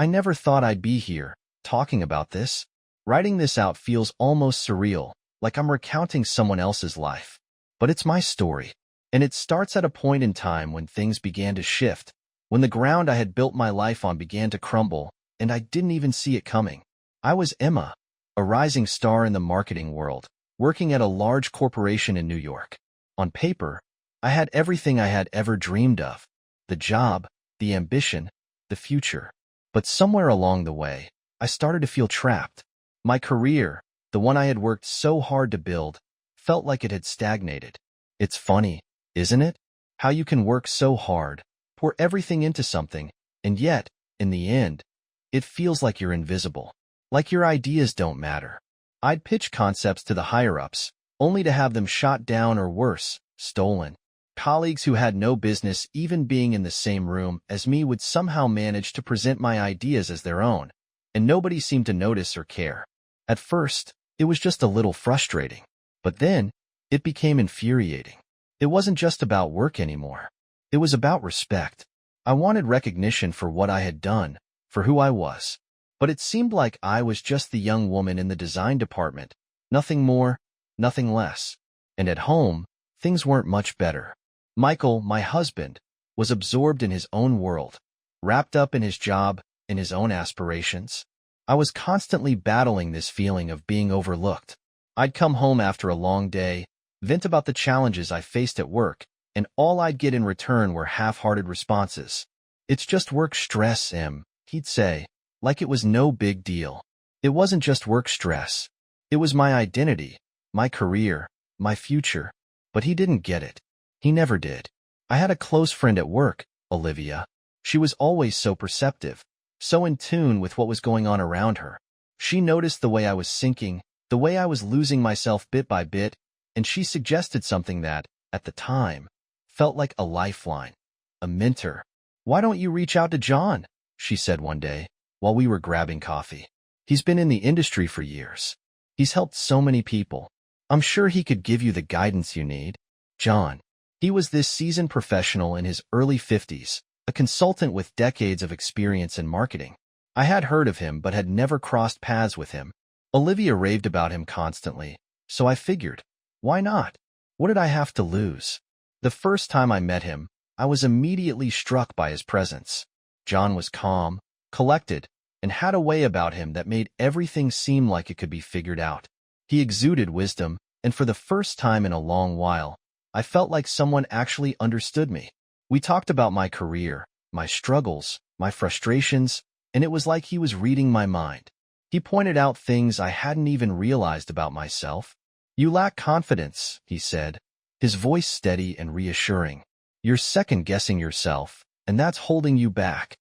I never thought I'd be here, talking about this. Writing this out feels almost surreal, like I'm recounting someone else's life. But it's my story. And it starts at a point in time when things began to shift, when the ground I had built my life on began to crumble, and I didn't even see it coming. I was Emma, a rising star in the marketing world, working at a large corporation in New York. On paper, I had everything I had ever dreamed of: the job, the ambition, the future. But somewhere along the way, I started to feel trapped. My career, the one I had worked so hard to build, felt like it had stagnated. It's funny, isn't it? How you can work so hard, pour everything into something, and yet, in the end, it feels like you're invisible. Like your ideas don't matter. I'd pitch concepts to the higher-ups, only to have them shot down or worse, stolen. Colleagues who had no business even being in the same room as me would somehow manage to present my ideas as their own, and nobody seemed to notice or care. At first, it was just a little frustrating, but then, it became infuriating. It wasn't just about work anymore. It was about respect. I wanted recognition for what I had done, for who I was. But it seemed like I was just the young woman in the design department, nothing more, nothing less. And at home, things weren't much better. Michael, my husband, was absorbed in his own world, wrapped up in his job, in his own aspirations. I was constantly battling this feeling of being overlooked. I'd come home after a long day, vent about the challenges I faced at work, and all I'd get in return were half-hearted responses. "It's just work stress, Em," he'd say, like it was no big deal. It wasn't just work stress. It was my identity, my career, my future. But he didn't get it. He never did. I had a close friend at work, Olivia. She was always so perceptive, so in tune with what was going on around her. She noticed the way I was sinking, the way I was losing myself bit by bit, and she suggested something that, at the time, felt like a lifeline, a mentor. "Why don't you reach out to John?" she said one day, while we were grabbing coffee. "He's been in the industry for years. He's helped so many people. I'm sure he could give you the guidance you need." John. He was this seasoned professional in his early 50s, a consultant with decades of experience in marketing. I had heard of him but had never crossed paths with him. Olivia raved about him constantly, so I figured, why not? What did I have to lose? The first time I met him, I was immediately struck by his presence. John was calm, collected, and had a way about him that made everything seem like it could be figured out. He exuded wisdom, and for the first time in a long while, I felt like someone actually understood me. We talked about my career, my struggles, my frustrations, and it was like he was reading my mind. He pointed out things I hadn't even realized about myself. "You lack confidence," he said, his voice steady and reassuring. "You're second-guessing yourself, and that's holding you back."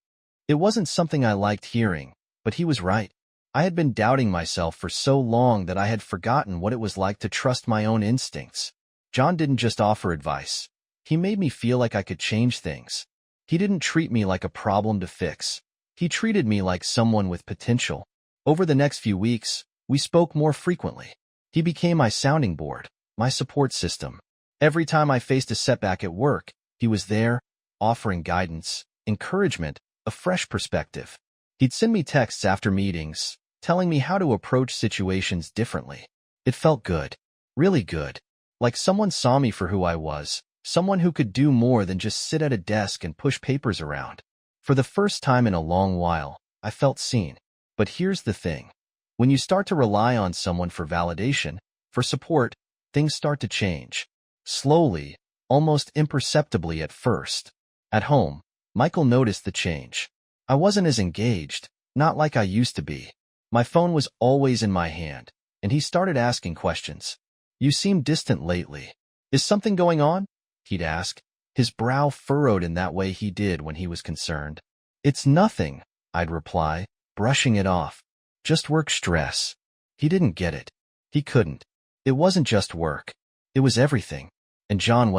It wasn't something I liked hearing, but he was right. I had been doubting myself for so long that I had forgotten what it was like to trust my own instincts. John didn't just offer advice. He made me feel like I could change things. He didn't treat me like a problem to fix. He treated me like someone with potential. Over the next few weeks, we spoke more frequently. He became my sounding board, my support system. Every time I faced a setback at work, he was there, offering guidance, encouragement, a fresh perspective. He'd send me texts after meetings, telling me how to approach situations differently. It felt good, really good. Like someone saw me for who I was, someone who could do more than just sit at a desk and push papers around. For the first time in a long while, I felt seen. But here's the thing. When you start to rely on someone for validation, for support, things start to change. Slowly, almost imperceptibly at first. At home, Michael noticed the change. I wasn't as engaged, not like I used to be. My phone was always in my hand, and he started asking questions. "You seem distant lately. Is something going on?" he'd ask, his brow furrowed in that way he did when he was concerned. "It's nothing," I'd reply, brushing it off. "Just work stress." He didn't get it. He couldn't. It wasn't just work. It was everything. And John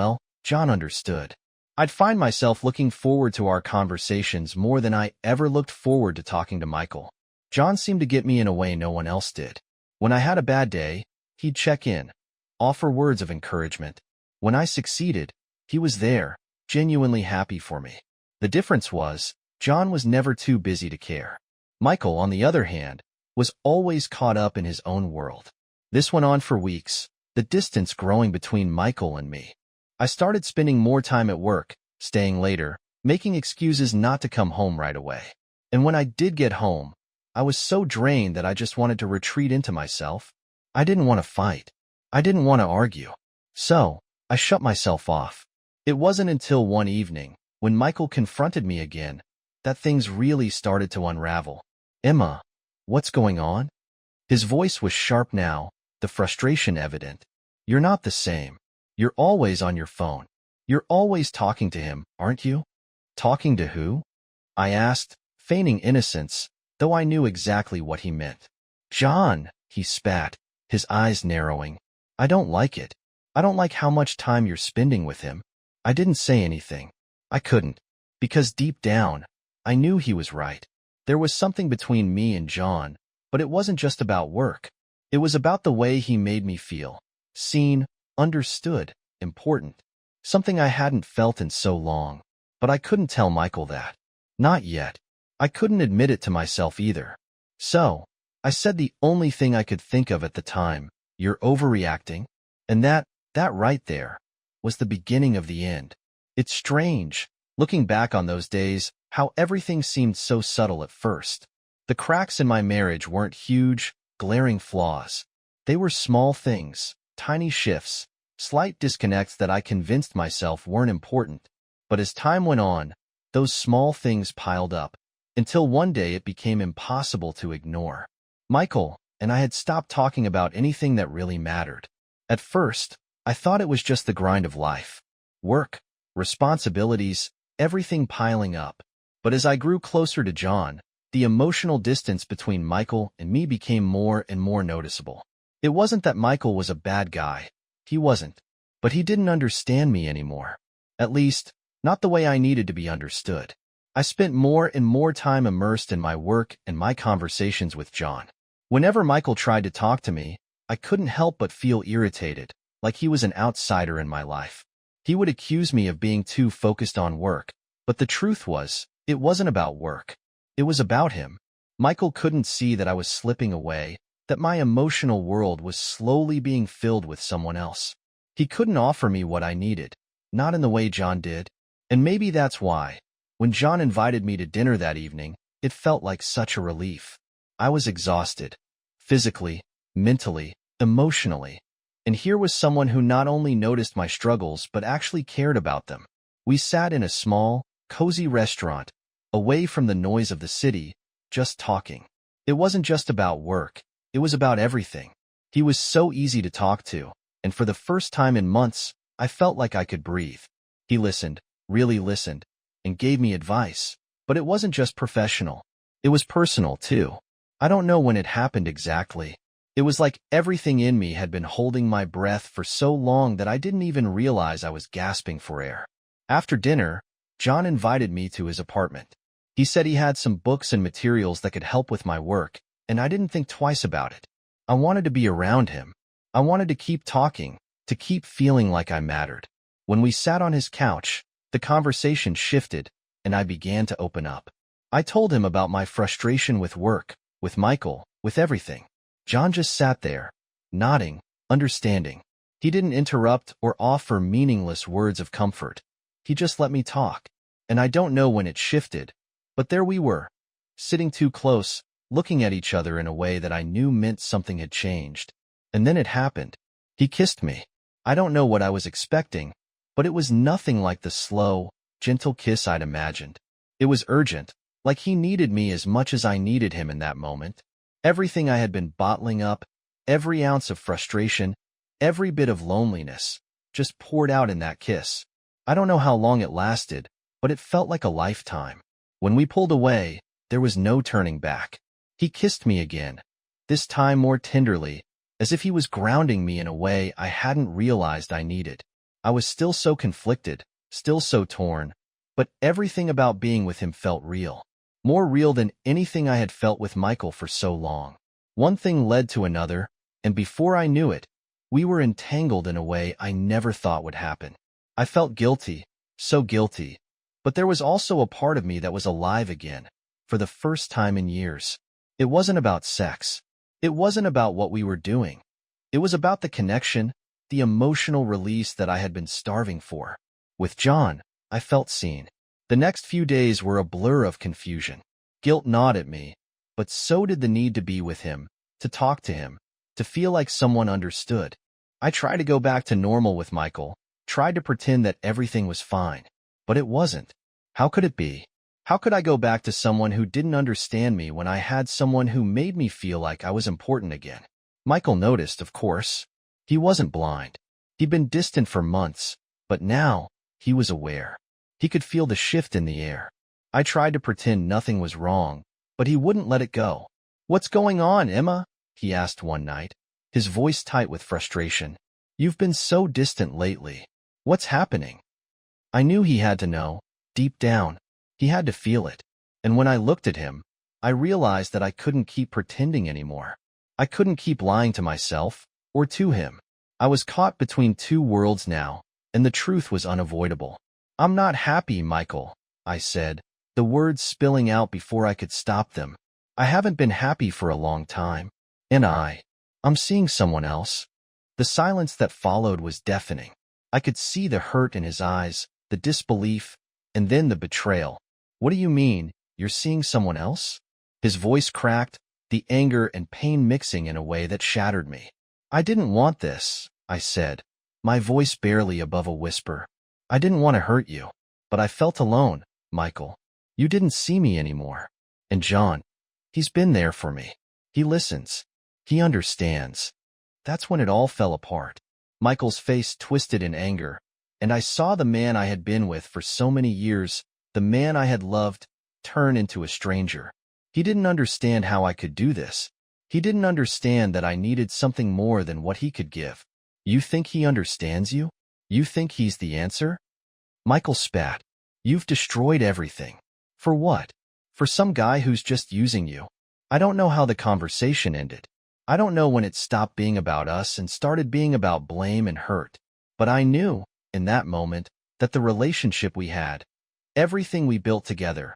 understood. I'd find myself looking forward to our conversations more than I ever looked forward to talking to Michael. John seemed to get me in a way no one else did. When I had a bad day, he'd check in, offer words of encouragement. When I succeeded, he was there, genuinely happy for me. The difference was, John was never too busy to care. Michael, on the other hand, was always caught up in his own world. This went on for weeks, the distance growing between Michael and me. I started spending more time at work, staying later, making excuses not to come home right away. And when I did get home, I was so drained that I just wanted to retreat into myself. I didn't want to fight. I didn't want to argue. So, I shut myself off. It wasn't until one evening, when Michael confronted me again, that things really started to unravel. "Emma, what's going on?" His voice was sharp now, the frustration evident. "You're not the same. You're always on your phone. You're always talking to him, aren't you?" "Talking to who?" I asked, feigning innocence, though I knew exactly what he meant. "John," he spat, his eyes narrowing. "I don't like it. I don't like how much time you're spending with him." I didn't say anything. I couldn't, because deep down, I knew he was right. There was something between me and John, but it wasn't just about work. It was about the way he made me feel. Seen, understood, important. Something I hadn't felt in so long. But I couldn't tell Michael that. Not yet. I couldn't admit it to myself either. So, I said the only thing I could think of at the time: "You're overreacting." And that right there, was the beginning of the end. It's strange, looking back on those days, how everything seemed so subtle at first. The cracks in my marriage weren't huge, glaring flaws. They were small things, tiny shifts, slight disconnects that I convinced myself weren't important. But as time went on, those small things piled up, until one day it became impossible to ignore. Michael and I had stopped talking about anything that really mattered. At first, I thought it was just the grind of life. Work, responsibilities, everything piling up. But as I grew closer to John, the emotional distance between Michael and me became more and more noticeable. It wasn't that Michael was a bad guy. He wasn't. But he didn't understand me anymore. At least, not the way I needed to be understood. I spent more and more time immersed in my work and my conversations with John. Whenever Michael tried to talk to me, I couldn't help but feel irritated, like he was an outsider in my life. He would accuse me of being too focused on work, but the truth was, it wasn't about work. It was about him. Michael couldn't see that I was slipping away, that my emotional world was slowly being filled with someone else. He couldn't offer me what I needed, not in the way John did. And maybe that's why, when John invited me to dinner that evening, it felt like such a relief. I was exhausted. Physically, mentally, emotionally. And here was someone who not only noticed my struggles but actually cared about them. We sat in a small, cozy restaurant, away from the noise of the city, just talking. It wasn't just about work, it was about everything. He was so easy to talk to, and for the first time in months, I felt like I could breathe. He listened, really listened, and gave me advice. But it wasn't just professional. It was personal, too. I don't know when it happened exactly. It was like everything in me had been holding my breath for so long that I didn't even realize I was gasping for air. After dinner, John invited me to his apartment. He said he had some books and materials that could help with my work, and I didn't think twice about it. I wanted to be around him. I wanted to keep talking, to keep feeling like I mattered. When we sat on his couch, the conversation shifted, and I began to open up. I told him about my frustration with work, with Michael, with everything. John just sat there, nodding, understanding. He didn't interrupt or offer meaningless words of comfort. He just let me talk. And I don't know when it shifted, but there we were, sitting too close, looking at each other in a way that I knew meant something had changed. And then it happened. He kissed me. I don't know what I was expecting, but it was nothing like the slow, gentle kiss I'd imagined. It was urgent, like he needed me as much as I needed him in that moment. Everything I had been bottling up, every ounce of frustration, every bit of loneliness, just poured out in that kiss. I don't know how long it lasted, but it felt like a lifetime. When we pulled away, there was no turning back. He kissed me again, this time more tenderly, as if he was grounding me in a way I hadn't realized I needed. I was still so conflicted, still so torn, but everything about being with him felt real. More real than anything I had felt with Michael for so long. One thing led to another, and before I knew it, we were entangled in a way I never thought would happen. I felt guilty, so guilty, but there was also a part of me that was alive again, for the first time in years. It wasn't about sex. It wasn't about what we were doing. It was about the connection, the emotional release that I had been starving for. With John, I felt seen. The next few days were a blur of confusion. Guilt gnawed at me, but so did the need to be with him, to talk to him, to feel like someone understood. I tried to go back to normal with Michael, tried to pretend that everything was fine, but it wasn't. How could it be? How could I go back to someone who didn't understand me when I had someone who made me feel like I was important again? Michael noticed, of course. He wasn't blind. He'd been distant for months, but now he was aware. He could feel the shift in the air. I tried to pretend nothing was wrong, but he wouldn't let it go. "What's going on, Emma?" he asked one night, his voice tight with frustration. "You've been so distant lately. What's happening?" I knew he had to know. Deep down, he had to feel it. And when I looked at him, I realized that I couldn't keep pretending anymore. I couldn't keep lying to myself, or to him. I was caught between two worlds now, and the truth was unavoidable. "I'm not happy, Michael," I said, the words spilling out before I could stop them. "I haven't been happy for a long time. And I'm seeing someone else." The silence that followed was deafening. I could see the hurt in his eyes, the disbelief, and then the betrayal. "What do you mean, you're seeing someone else?" His voice cracked, the anger and pain mixing in a way that shattered me. "I didn't want this," I said, my voice barely above a whisper. "I didn't want to hurt you, but I felt alone, Michael. You didn't see me anymore. And John, he's been there for me. He listens. He understands." That's when it all fell apart. Michael's face twisted in anger, and I saw the man I had been with for so many years, the man I had loved, turn into a stranger. He didn't understand how I could do this. He didn't understand that I needed something more than what he could give. "You think he understands you? You think he's the answer?" Michael spat. "You've destroyed everything. For what? For some guy who's just using you." I don't know how the conversation ended. I don't know when it stopped being about us and started being about blame and hurt. But I knew, in that moment, that the relationship we had, everything we built together,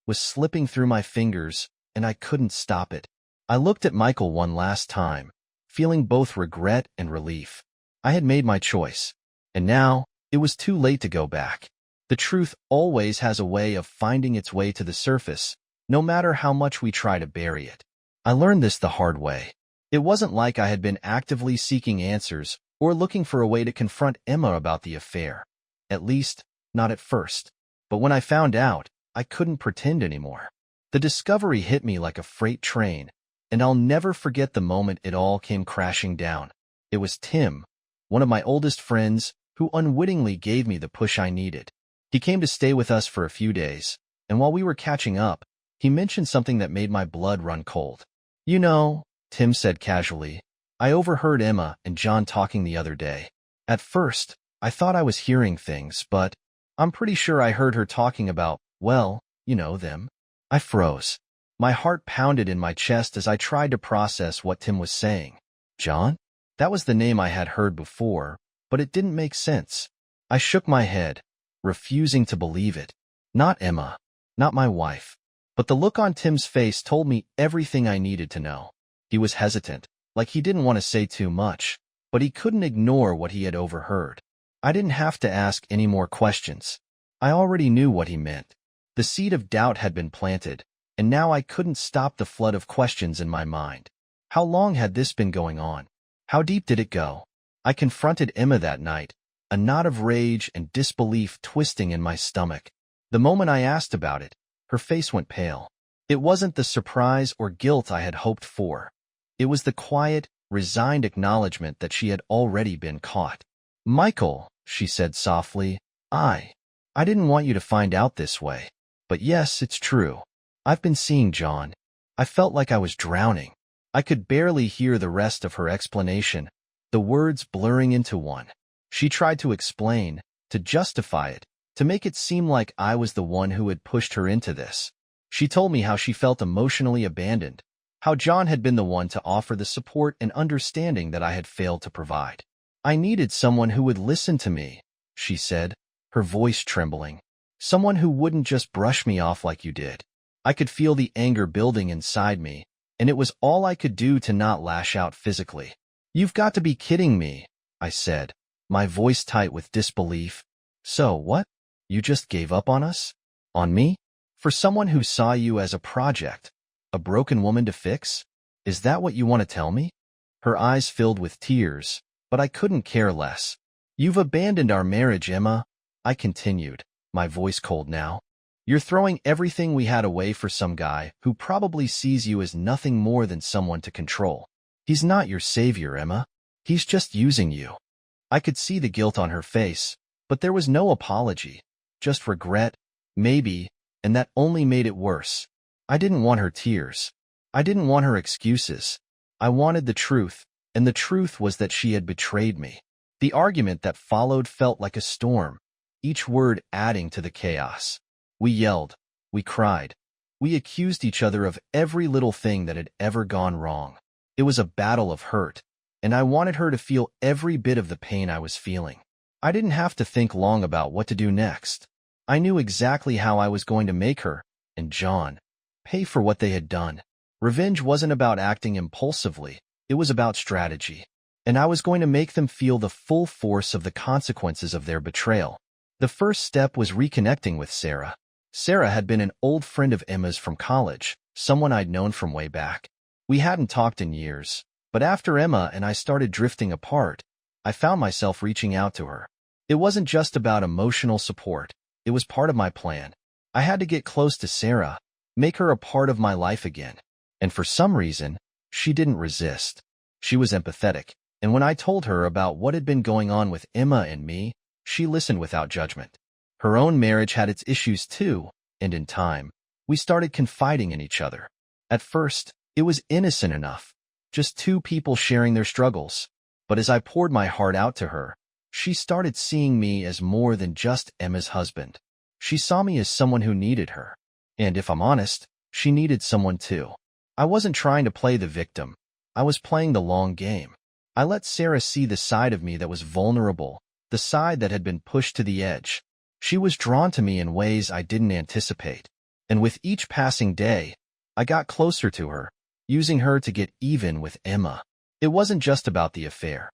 was slipping through my fingers, and I couldn't stop it. I looked at Michael one last time, feeling both regret and relief. I had made my choice, and now it was too late to go back. The truth always has a way of finding its way to the surface, no matter how much we try to bury it. I learned this the hard way. It wasn't like I had been actively seeking answers or looking for a way to confront Emma about the affair. At least, not at first. But when I found out, I couldn't pretend anymore. The discovery hit me like a freight train, and I'll never forget the moment it all came crashing down. It was Tim, one of my oldest friends, who unwittingly gave me the push I needed. He came to stay with us for a few days, and while we were catching up, he mentioned something that made my blood run cold. "You know," Tim said casually, "I overheard Emma and John talking the other day. At first, I thought I was hearing things, but I'm pretty sure I heard her talking about, well, you know them." I froze. My heart pounded in my chest as I tried to process what Tim was saying. John? That was the name I had heard before, but it didn't make sense. I shook my head, refusing to believe it. Not Emma, not my wife. But the look on Tim's face told me everything I needed to know. He was hesitant, like he didn't want to say too much, but he couldn't ignore what he had overheard. I didn't have to ask any more questions. I already knew what he meant. The seed of doubt had been planted, and now I couldn't stop the flood of questions in my mind. How long had this been going on? How deep did it go? I confronted Emma that night, a knot of rage and disbelief twisting in my stomach. The moment I asked about it, her face went pale. It wasn't the surprise or guilt I had hoped for. It was the quiet, resigned acknowledgement that she had already been caught. "Michael," she said softly, I didn't want you to find out this way. But yes, it's true. I've been seeing John." I felt like I was drowning. I could barely hear the rest of her explanation, the words blurring into one. She tried to explain, to justify it, to make it seem like I was the one who had pushed her into this. She told me how she felt emotionally abandoned, how John had been the one to offer the support and understanding that I had failed to provide. "I needed someone who would listen to me," she said, her voice trembling. "Someone who wouldn't just brush me off like you did." I could feel the anger building inside me, and it was all I could do to not lash out physically. "You've got to be kidding me," I said, my voice tight with disbelief. "So, what? You just gave up on us? On me? For someone who saw you as a project, a broken woman to fix? Is that what you want to tell me?" Her eyes filled with tears, but I couldn't care less. "You've abandoned our marriage, Emma," I continued, my voice cold now. "You're throwing everything we had away for some guy who probably sees you as nothing more than someone to control. He's not your savior, Emma. He's just using you." I could see the guilt on her face, but there was no apology, just regret, maybe, and that only made it worse. I didn't want her tears. I didn't want her excuses. I wanted the truth, and the truth was that she had betrayed me. The argument that followed felt like a storm, each word adding to the chaos. We yelled, we cried, we accused each other of every little thing that had ever gone wrong. It was a battle of hurt, and I wanted her to feel every bit of the pain I was feeling. I didn't have to think long about what to do next. I knew exactly how I was going to make her, and John, pay for what they had done. Revenge wasn't about acting impulsively, it was about strategy. And I was going to make them feel the full force of the consequences of their betrayal. The first step was reconnecting with Sarah. Sarah had been an old friend of Emma's from college, someone I'd known from way back. We hadn't talked in years, but after Emma and I started drifting apart, I found myself reaching out to her. It wasn't just about emotional support, it was part of my plan. I had to get close to Sarah, make her a part of my life again. And for some reason, she didn't resist. She was empathetic, and when I told her about what had been going on with Emma and me, she listened without judgment. Her own marriage had its issues too, and in time, we started confiding in each other. At first, it was innocent enough, just two people sharing their struggles. But as I poured my heart out to her, she started seeing me as more than just Emma's husband. She saw me as someone who needed her. And if I'm honest, she needed someone too. I wasn't trying to play the victim. I was playing the long game. I let Sarah see the side of me that was vulnerable, the side that had been pushed to the edge. She was drawn to me in ways I didn't anticipate. And with each passing day, I got closer to her, using her to get even with Emma. It wasn't just about the affair.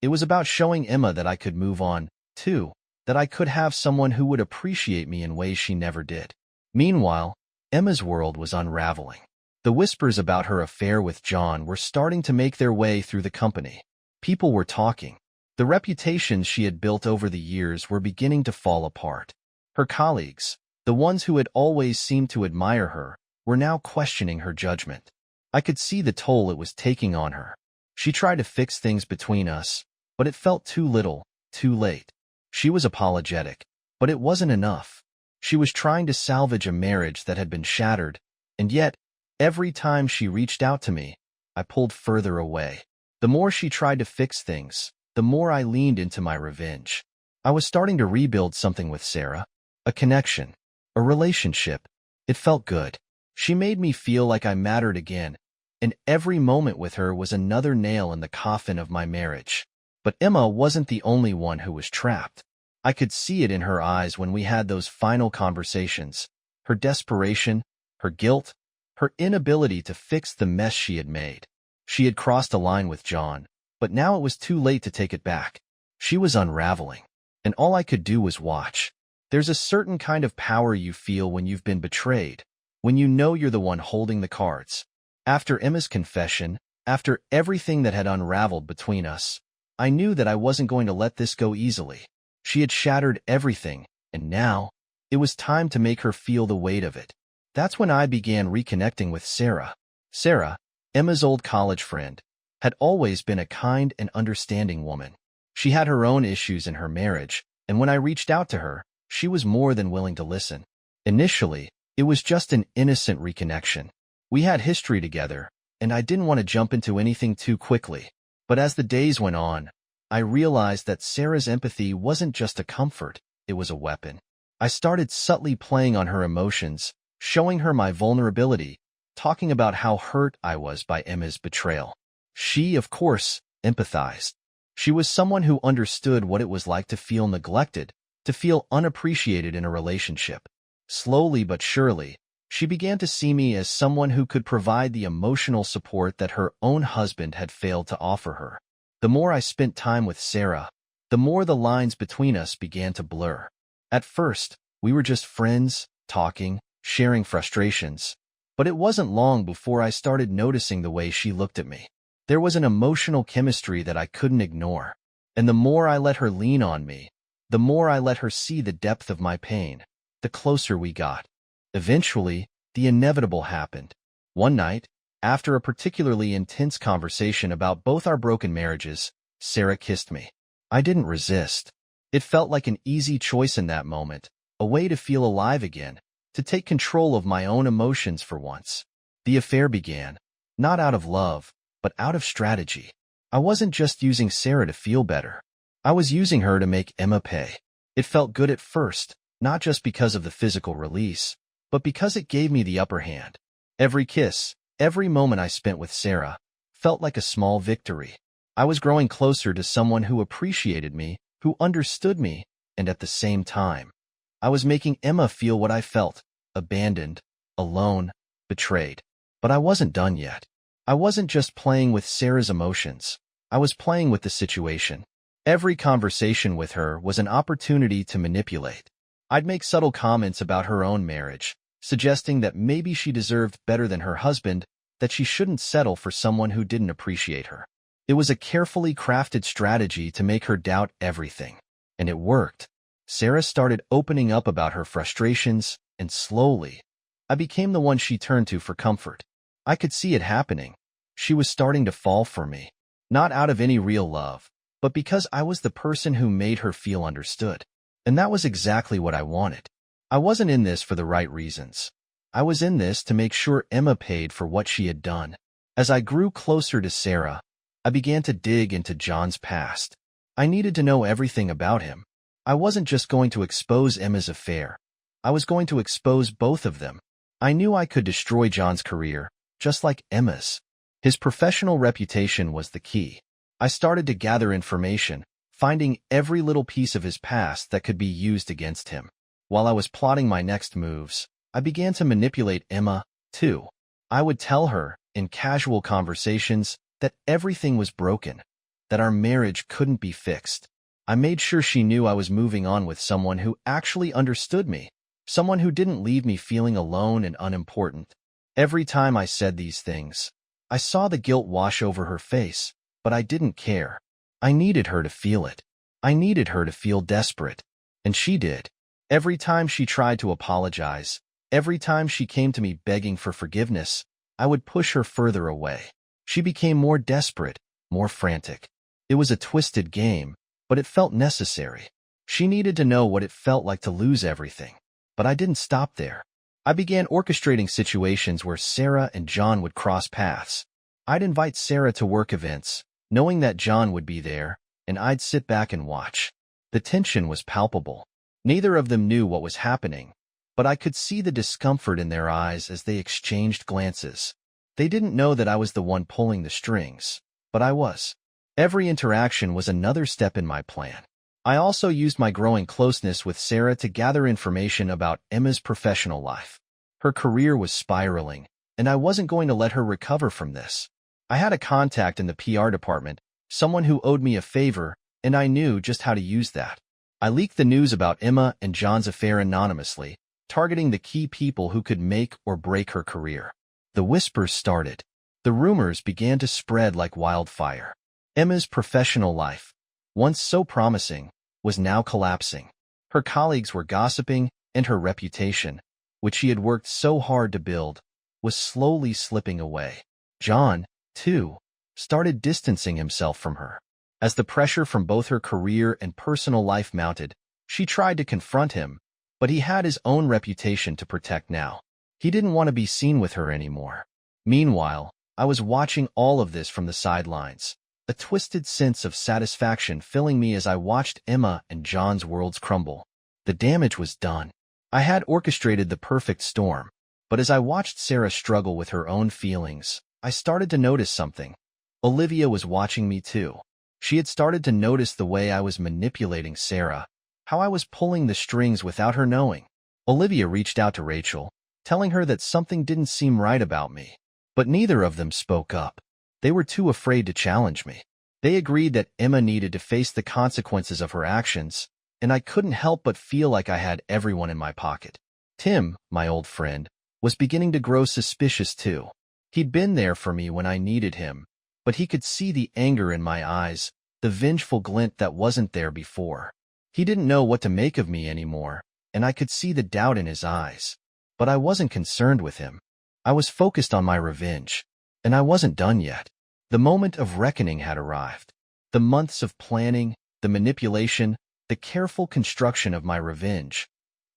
It was about showing Emma that I could move on, too, that I could have someone who would appreciate me in ways she never did. Meanwhile, Emma's world was unraveling. The whispers about her affair with John were starting to make their way through the company. People were talking. The reputations she had built over the years were beginning to fall apart. Her colleagues, the ones who had always seemed to admire her, were now questioning her judgment. I could see the toll it was taking on her. She tried to fix things between us, but it felt too little, too late. She was apologetic, but it wasn't enough. She was trying to salvage a marriage that had been shattered, and yet, every time she reached out to me, I pulled further away. The more she tried to fix things, the more I leaned into my revenge. I was starting to rebuild something with Sarah, a connection, a relationship. It felt good. She made me feel like I mattered again, and every moment with her was another nail in the coffin of my marriage. But Emma wasn't the only one who was trapped. I could see it in her eyes when we had those final conversations. Her desperation, her guilt, her inability to fix the mess she had made. She had crossed a line with John, but now it was too late to take it back. She was unraveling, and all I could do was watch. There's a certain kind of power you feel when you've been betrayed, when you know you're the one holding the cards. After Emma's confession, after everything that had unraveled between us, I knew that I wasn't going to let this go easily. She had shattered everything, and now, it was time to make her feel the weight of it. That's when I began reconnecting with Sarah. Sarah, Emma's old college friend, had always been a kind and understanding woman. She had her own issues in her marriage, and when I reached out to her, she was more than willing to listen. Initially, it was just an innocent reconnection. We had history together, and I didn't want to jump into anything too quickly. But as the days went on, I realized that Sarah's empathy wasn't just a comfort, it was a weapon. I started subtly playing on her emotions, showing her my vulnerability, talking about how hurt I was by Emma's betrayal. She, of course, empathized. She was someone who understood what it was like to feel neglected, to feel unappreciated in a relationship. Slowly but surely, She began to see me as someone who could provide the emotional support that her own husband had failed to offer her. The more I spent time with Sarah, the more the lines between us began to blur. At first, we were just friends, talking, sharing frustrations. But it wasn't long before I started noticing the way she looked at me. There was an emotional chemistry that I couldn't ignore. And the more I let her lean on me, the more I let her see the depth of my pain, the closer we got. Eventually, the inevitable happened. One night, after a particularly intense conversation about both our broken marriages, Sarah kissed me. I didn't resist. It felt like an easy choice in that moment, a way to feel alive again, to take control of my own emotions for once. The affair began, not out of love, but out of strategy. I wasn't just using Sarah to feel better. I was using her to make Emma pay. It felt good at first, not just because of the physical release, but because it gave me the upper hand. Every kiss, every moment I spent with Sarah, felt like a small victory. I was growing closer to someone who appreciated me, who understood me, and at the same time, I was making Emma feel what I felt, abandoned, alone, betrayed. But I wasn't done yet. I wasn't just playing with Sarah's emotions. I was playing with the situation. Every conversation with her was an opportunity to manipulate. I'd make subtle comments about her own marriage, suggesting that maybe she deserved better than her husband, that she shouldn't settle for someone who didn't appreciate her. It was a carefully crafted strategy to make her doubt everything. And it worked. Sarah started opening up about her frustrations, and slowly, I became the one she turned to for comfort. I could see it happening. She was starting to fall for me, not out of any real love, but because I was the person who made her feel understood. And that was exactly what I wanted. I wasn't in this for the right reasons. I was in this to make sure Emma paid for what she had done. As I grew closer to Sarah, I began to dig into John's past. I needed to know everything about him. I wasn't just going to expose Emma's affair. I was going to expose both of them. I knew I could destroy John's career, just like Emma's. His professional reputation was the key. I started to gather information, finding every little piece of his past that could be used against him. While I was plotting my next moves, I began to manipulate Emma, too. I would tell her, in casual conversations, that everything was broken, that our marriage couldn't be fixed. I made sure she knew I was moving on with someone who actually understood me, someone who didn't leave me feeling alone and unimportant. Every time I said these things, I saw the guilt wash over her face, but I didn't care. I needed her to feel it. I needed her to feel desperate. And she did. Every time she tried to apologize, every time she came to me begging for forgiveness, I would push her further away. She became more desperate, more frantic. It was a twisted game, but it felt necessary. She needed to know what it felt like to lose everything. But I didn't stop there. I began orchestrating situations where Sarah and John would cross paths. I'd invite Sarah to work events, knowing that John would be there, and I'd sit back and watch. The tension was palpable. Neither of them knew what was happening, but I could see the discomfort in their eyes as they exchanged glances. They didn't know that I was the one pulling the strings, but I was. Every interaction was another step in my plan. I also used my growing closeness with Sarah to gather information about Emma's professional life. Her career was spiraling, and I wasn't going to let her recover from this. I had a contact in the PR department, someone who owed me a favor, and I knew just how to use that. I leaked the news about Emma and John's affair anonymously, targeting the key people who could make or break her career. The whispers started. The rumors began to spread like wildfire. Emma's professional life, once so promising, was now collapsing. Her colleagues were gossiping, and her reputation, which she had worked so hard to build, was slowly slipping away. John, too, started distancing himself from her. As the pressure from both her career and personal life mounted, she tried to confront him, but he had his own reputation to protect now. He didn't want to be seen with her anymore. Meanwhile, I was watching all of this from the sidelines, a twisted sense of satisfaction filling me as I watched Emma and John's worlds crumble. The damage was done. I had orchestrated the perfect storm, but as I watched Sarah struggle with her own feelings, I started to notice something. Olivia was watching me too. She had started to notice the way I was manipulating Sarah, how I was pulling the strings without her knowing. Olivia reached out to Rachel, telling her that something didn't seem right about me. But neither of them spoke up. They were too afraid to challenge me. They agreed that Emma needed to face the consequences of her actions, and I couldn't help but feel like I had everyone in my pocket. Tim, my old friend, was beginning to grow suspicious too. He'd been there for me when I needed him, but he could see the anger in my eyes, the vengeful glint that wasn't there before. He didn't know what to make of me anymore, and I could see the doubt in his eyes. But I wasn't concerned with him. I was focused on my revenge, and I wasn't done yet. The moment of reckoning had arrived. The months of planning, the manipulation, the careful construction of my revenge.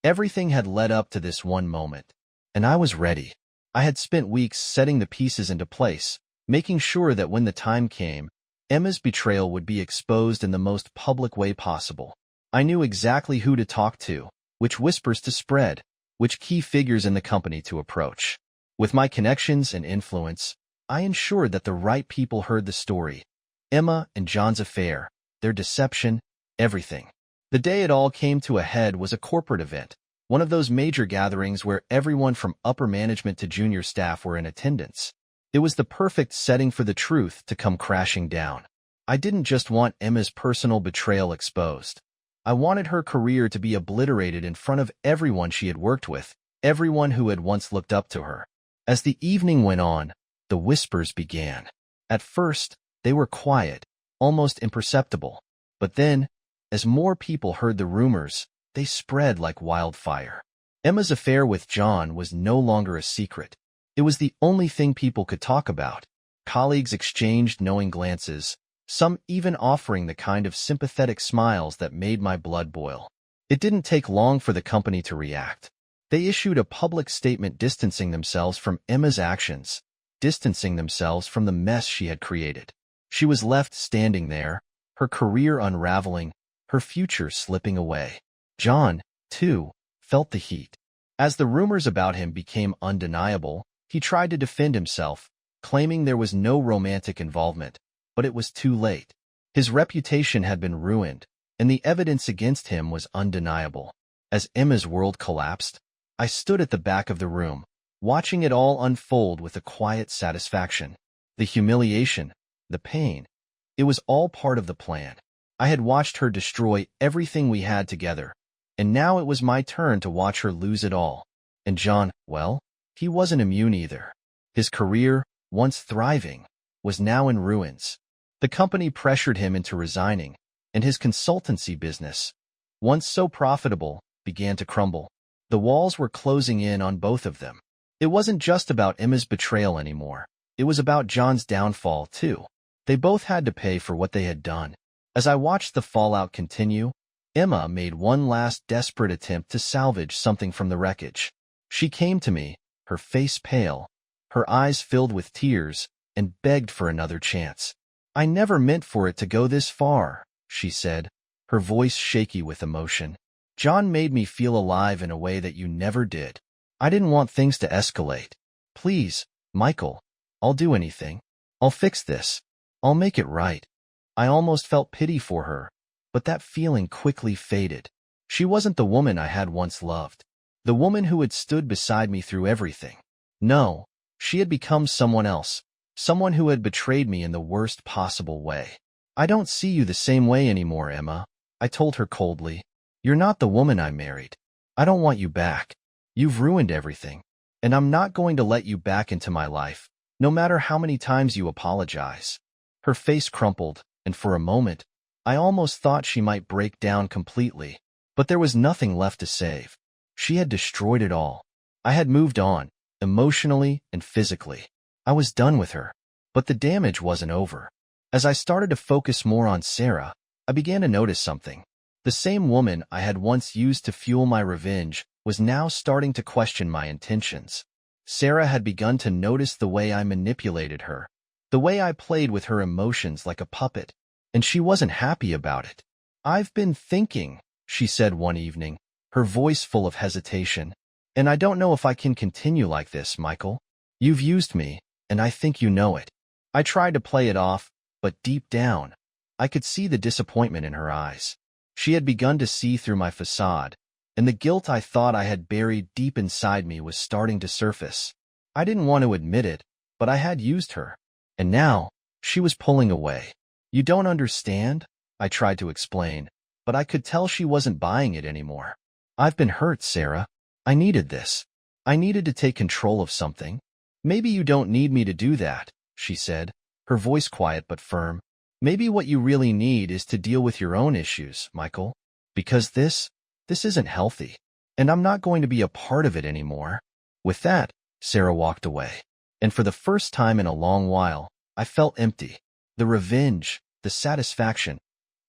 Everything had led up to this one moment, and I was ready. I had spent weeks setting the pieces into place, making sure that when the time came, Emma's betrayal would be exposed in the most public way possible. I knew exactly who to talk to, which whispers to spread, which key figures in the company to approach. With my connections and influence, I ensured that the right people heard the story. Emma and John's affair, their deception, everything. The day it all came to a head was a corporate event, one of those major gatherings where everyone from upper management to junior staff were in attendance. It was the perfect setting for the truth to come crashing down. I didn't just want Emma's personal betrayal exposed. I wanted her career to be obliterated in front of everyone she had worked with, everyone who had once looked up to her. As the evening went on, the whispers began. At first, they were quiet, almost imperceptible. But then, as more people heard the rumors, they spread like wildfire. Emma's affair with John was no longer a secret. It was the only thing people could talk about. Colleagues exchanged knowing glances, some even offering the kind of sympathetic smiles that made my blood boil. It didn't take long for the company to react. They issued a public statement distancing themselves from Emma's actions, distancing themselves from the mess she had created. She was left standing there, her career unraveling, her future slipping away. John, too, felt the heat. As the rumors about him became undeniable, he tried to defend himself, claiming there was no romantic involvement, but it was too late. His reputation had been ruined, and the evidence against him was undeniable. As Emma's world collapsed, I stood at the back of the room, watching it all unfold with a quiet satisfaction. The humiliation, the pain, it was all part of the plan. I had watched her destroy everything we had together, and now it was my turn to watch her lose it all. And John, well, he wasn't immune either. His career, once thriving, was now in ruins. The company pressured him into resigning, and his consultancy business, once so profitable, began to crumble. The walls were closing in on both of them. It wasn't just about Emma's betrayal anymore. It was about John's downfall, too. They both had to pay for what they had done. As I watched the fallout continue, Emma made one last desperate attempt to salvage something from the wreckage. She came to me, her face pale, her eyes filled with tears, and begged for another chance. "I never meant for it to go this far," she said, her voice shaky with emotion. "John made me feel alive in a way that you never did. I didn't want things to escalate. Please, Michael, I'll do anything. I'll fix this. I'll make it right." I almost felt pity for her, but that feeling quickly faded. She wasn't the woman I had once loved, the woman who had stood beside me through everything. No, she had become someone else, someone who had betrayed me in the worst possible way. "I don't see you the same way anymore, Emma," I told her coldly. "You're not the woman I married. I don't want you back. You've ruined everything, and I'm not going to let you back into my life, no matter how many times you apologize." Her face crumpled, and for a moment, I almost thought she might break down completely, but there was nothing left to save. She had destroyed it all. I had moved on, emotionally and physically. I was done with her, but the damage wasn't over. As I started to focus more on Sarah, I began to notice something. The same woman I had once used to fuel my revenge was now starting to question my intentions. Sarah had begun to notice the way I manipulated her, the way I played with her emotions like a puppet, and she wasn't happy about it. "I've been thinking," she said one evening, her voice full of hesitation, "and I don't know if I can continue like this, Michael. You've used me, and I think you know it." I tried to play it off, but deep down, I could see the disappointment in her eyes. She had begun to see through my facade, and the guilt I thought I had buried deep inside me was starting to surface. I didn't want to admit it, but I had used her, and now she was pulling away. You don't understand, I tried to explain, but I could tell she wasn't buying it anymore. I've been hurt, Sarah. I needed this. I needed to take control of something. Maybe you don't need me to do that, she said, her voice quiet but firm. Maybe what you really need is to deal with your own issues, Michael. Because this isn't healthy, and I'm not going to be a part of it anymore. With that, Sarah walked away, and for the first time in a long while, I felt empty. The revenge, the satisfaction,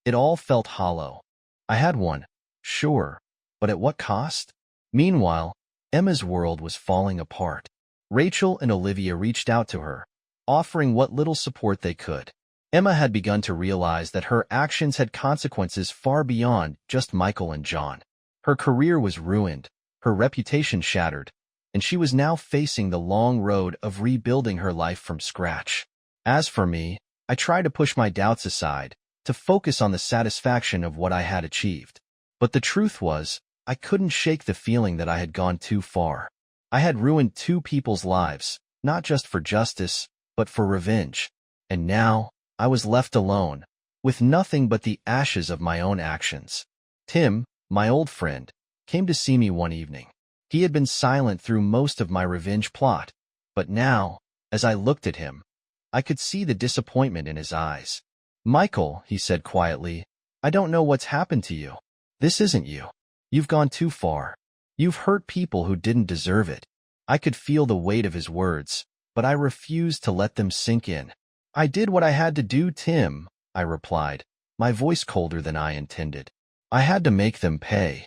it all felt hollow. I had one, sure, but at what cost? Meanwhile, Emma's world was falling apart. Rachel and Olivia reached out to her, offering what little support they could. Emma had begun to realize that her actions had consequences far beyond just Michael and John. Her career was ruined, her reputation shattered, and she was now facing the long road of rebuilding her life from scratch. As for me, I tried to push my doubts aside, to focus on the satisfaction of what I had achieved. But the truth was, I couldn't shake the feeling that I had gone too far. I had ruined two people's lives, not just for justice, but for revenge. And now, I was left alone, with nothing but the ashes of my own actions. Tim, my old friend, came to see me one evening. He had been silent through most of my revenge plot, but now, as I looked at him, I could see the disappointment in his eyes. Michael, he said quietly, I don't know what's happened to you. This isn't you. You've gone too far. You've hurt people who didn't deserve it. I could feel the weight of his words, but I refused to let them sink in. I did what I had to do, Tim, I replied, my voice colder than I intended. I had to make them pay.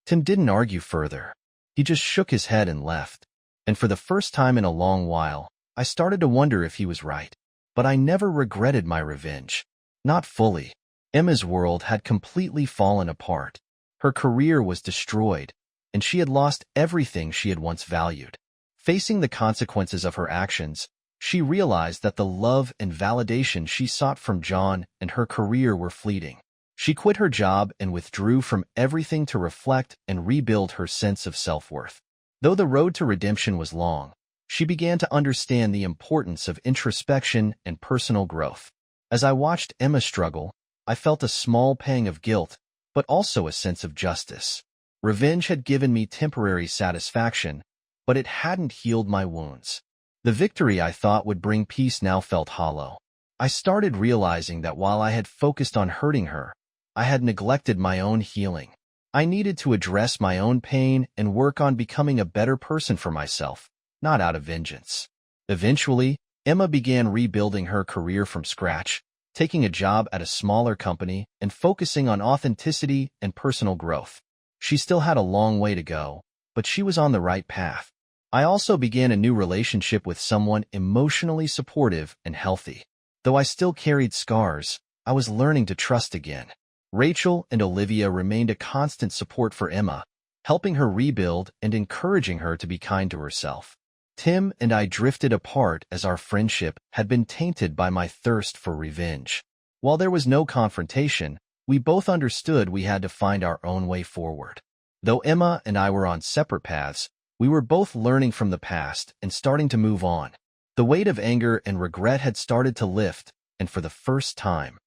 Tim didn't argue further. He just shook his head and left. And for the first time in a long while, I started to wonder if he was right. But I never regretted my revenge. Not fully. Emma's world had completely fallen apart. Her career was destroyed, and she had lost everything she had once valued. Facing the consequences of her actions, she realized that the love and validation she sought from John and her career were fleeting. She quit her job and withdrew from everything to reflect and rebuild her sense of self-worth. Though the road to redemption was long, she began to understand the importance of introspection and personal growth. As I watched Emma struggle, I felt a small pang of guilt, but also a sense of justice. Revenge had given me temporary satisfaction, but it hadn't healed my wounds. The victory I thought would bring peace now felt hollow. I started realizing that while I had focused on hurting her, I had neglected my own healing. I needed to address my own pain and work on becoming a better person for myself, not out of vengeance. Eventually, Emma began rebuilding her career from scratch, taking a job at a smaller company and focusing on authenticity and personal growth. She still had a long way to go, but she was on the right path. I also began a new relationship with someone emotionally supportive and healthy. Though I still carried scars, I was learning to trust again. Rachel and Olivia remained a constant support for Emma, helping her rebuild and encouraging her to be kind to herself. Tim and I drifted apart as our friendship had been tainted by my thirst for revenge. While there was no confrontation, we both understood we had to find our own way forward. Though Emma and I were on separate paths, we were both learning from the past and starting to move on. The weight of anger and regret had started to lift, and for the first time,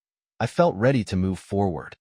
I felt ready to move forward.